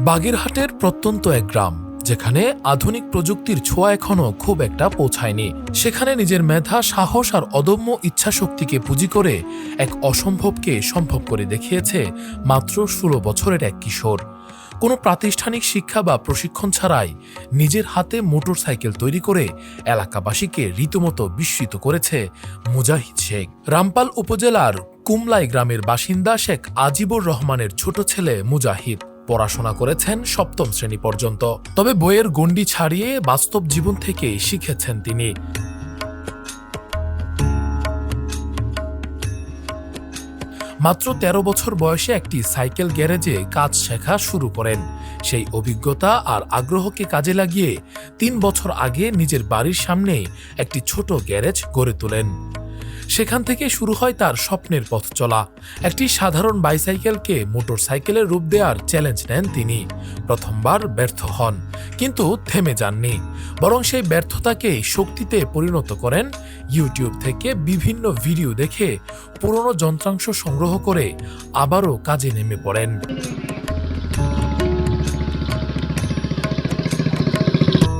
বাগেরহাটের প্রত্যন্ত এক গ্রাম, যেখানে আধুনিক প্রযুক্তির ছোঁয়া এখনো খুব একটা পৌঁছায়নি। সেখানে নিজের মেধা, সাহস আর অদম্য ইচ্ছাশক্তিকে পুঁজি করে এক অসম্ভবকে সম্ভব করে দেখিয়েছে মাত্র ১৬ বছরের এক কিশোর। কোনো প্রাতিষ্ঠানিক শিক্ষা বা প্রশিক্ষণ ছাড়াই নিজের হাতে মোটরসাইকেল তৈরি করে এলাকাবাসীকে রীতিমতো বিস্মিত করেছে মুজাহিদ শেখ। রামপাল উপজেলার কুমলাই গ্রামের বাসিন্দা শেখ আজিবুর রহমানের ছোট ছেলে মুজাহিদ পড়াশোনা করেছেন ৭ম শ্রেণী পর্যন্ত। তবে বইয়ের গণ্ডি ছাড়িয়ে বাস্তব জীবন থেকে শিখেছেন তিনি। মাত্র ১৩ বছর বয়সে একটি সাইকেল গ্যারেজে কাজ শেখা শুরু করেন। সেই অভিজ্ঞতা আর আগ্রহকে কাজে লাগিয়ে ৩ বছর আগে নিজের বাড়ির সামনে একটি ছোট গ্যারেজ গড়ে তোলেন। সেখান থেকে শুরু হয় তার স্বপ্নের পথ চলা। একটি সাধারণ বাইসাইকেলকে মোটরসাইকেলের রূপ দেওয়ার চ্যালেঞ্জ নেন তিনি। প্রথমবার ব্যর্থ হন, কিন্তু থেমে যাননি, বরং সেই ব্যর্থতাকেই শক্তিতে পরিণত করেন। ইউটিউব থেকে বিভিন্ন ভিডিও দেখে পুরনো যন্ত্রাংশ সংগ্রহ করে আবারও কাজে নেমে পড়েন।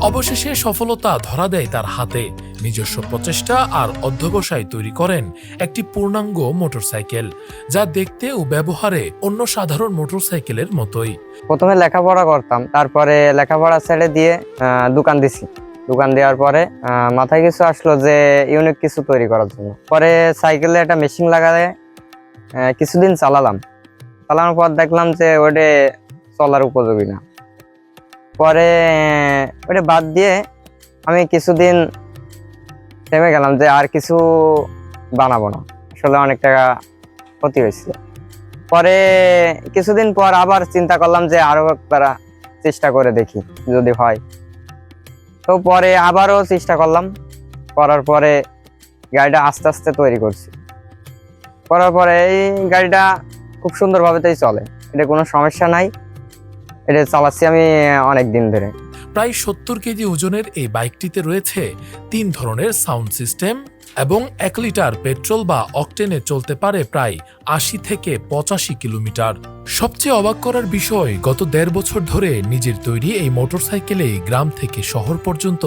অবশেষে সফলতা ধরা দেয় তার হাতে। নিজস্ব প্রচেষ্টা আর অধ্যবসায় তৈরি করেন একটি পূর্ণাঙ্গ মোটরসাইকেল, যা দেখতে ও ব্যবহারে অন্য সাধারণ মোটরসাইকেলের মতোই। প্রথমে লেখাপড়া করতাম, তারপরে লেখাপড়া ছেড়ে দিয়ে দোকান দিছি। দোকান দেওয়ার পরে মাথায় কিছু আসলো যে ইউনিক কিছু তৈরি করার জন্য। পরে সাইকেলে একটা মেশিন লাগালে কিছুদিন চালানোর পর দেখলাম যে ওটা চলার উপযোগী না। পরে ওটা বাদ দিয়ে আমি কিছুদিন থেমে গেলাম যে আর কিছু বানাবো না, আসলে অনেক টাকা ক্ষতি হয়েছিল। পরে কিছুদিন পর আবার চিন্তা করলাম যে আরো একবার চেষ্টা করে দেখি যদি হয়। তো পরে আবারও চেষ্টা করলাম, করার পরে গাড়িটা আস্তে আস্তে তৈরি করছি। করার পরে এই গাড়িটা খুব সুন্দরভাবেই চলে, এটা কোনো সমস্যা নাই। এটা চালাচ্ছি আমি অনেক দিন ধরে। প্রায় ৭০ কেজি ওজনের এই বাইকটিতে রয়েছে ৩ ধরনের সাউন্ড সিস্টেম এবং ১ লিটার পেট্রোল বা অকটেনে চলতে পারে প্রায় ৮০ থেকে ৮৫ কিলোমিটার। সবচেয়ে অবাক করার বিষয়, গত ১.৫ বছর ধরে নিজের তৈরি এই মোটরসাইকেলে গ্রাম থেকে শহর পর্যন্ত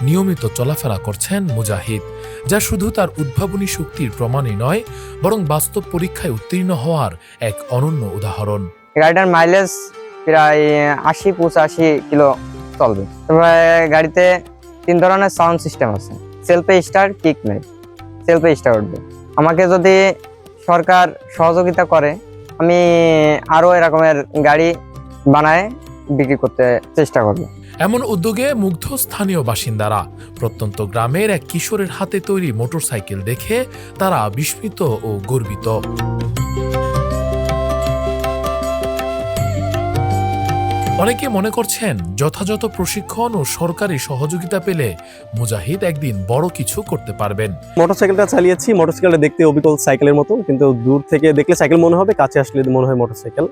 নিয়মিত চলাফেরা করছেন মুজাহিদ, যা শুধু তার উদ্ভাবনী শক্তির প্রমাণই নয়, বরং বাস্তব পরীক্ষায় উত্তীর্ণ হওয়ার এক অনন্য উদাহরণ। গাড়িটার মাইলেজ প্রায় ৮০-৮৫ কিলো চলবে। গাড়িতে ৩ ধরনের সাউন্ড সিস্টেম আছে, সেলফে স্টার্ট, কিক নেই, সেলফে স্টার্ট উঠবে। আমাকে যদি সরকার সহযোগিতা করে, আমি আরো এরকমের গাড়ি বানায় বিক্রি করতে চেষ্টা করব। এমন উদ্যোগে মুগ্ধ স্থানীয় বাসিন্দারা। প্রত্যন্ত গ্রামের এক কিশোরের হাতে তৈরি মোটরসাইকেল দেখে তারা বিস্মিত ও গর্বিত। অনেকে মনে করছেন, যথাযথ প্রশিক্ষণ ও সরকারি সহযোগিতা পেলে মুজাহিদ একদিন বড় কিছু করতে পারবেন। মোটরসাইকেলটা চালিয়েছি, মোটরসাইকেলটা দেখতে অবিকল সাইকেলের মতো, কিন্তু দূর থেকে দেখলে সাইকেল মনে হবে, কাছে আসলে মনে হয় মোটরসাইকেল।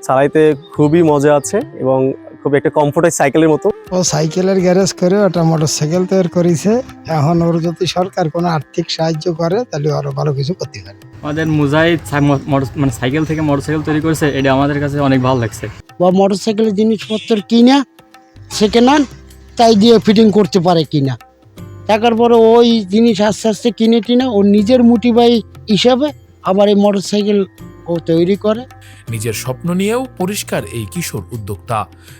চালাইতে খুবই মজা আছে এবং খুব একটা কমফোর্টের সাইকেলের মতো। ও সাইকেলের গ্যারেজ করে ওটা মোটরসাইকেল তৈরি করেছে। এখন ওর যদি সরকার কোনো আর্থিক সাহায্য করে, তাহলে আরো ভালো কিছু করতে পারে। আমাদের মুজাহিদ মানে সাইকেল থেকে মোটরসাইকেল তৈরি করেছে, এটা আমাদের কাছে অনেক ভালো লাগছে। বা মোটরসাইকেলের জিনিসপত্র কিনা সেকেন্ড হ্যান্ড তাই দিয়ে ফিটিং করতে পারে কিনা, দেখার পরে ওই জিনিস আস্তে আস্তে কিনে টিনে ওর নিজের মোটিভাই হিসাবে আবার এই মোটরসাইকেল ও তৈরি করে। নিজের স্বপ্ন নিয়েও পরিষ্কার এই কিশোর উদ্যোক্তা।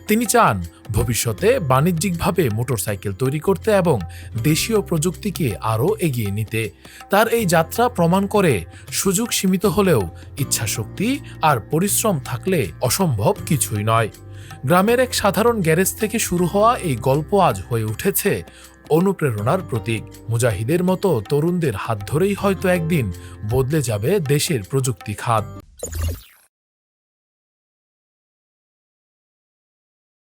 তিনি চান ভবিষ্যতে বাণিজ্যিকভাবে মোটরসাইকেল তৈরি করতে এবং দেশীয় প্রযুক্তিকে আরও এগিয়ে নিতে। তার এই যাত্রা প্রমাণ করে, সুযোগ সীমিত হলেও ইচ্ছাশক্তি আর পরিশ্রম থাকলে অসম্ভব কিছুই নয়। গ্রামের এক সাধারণ গ্যারেজ থেকে শুরু হওয়া এই গল্প আজ হয়ে উঠেছে অনুপ্রেরণার প্রতীক। মুজাহিদের মতো তরুণদের হাত ধরেই হয়তো একদিন বদলে যাবে দেশের প্রযুক্তি খাত।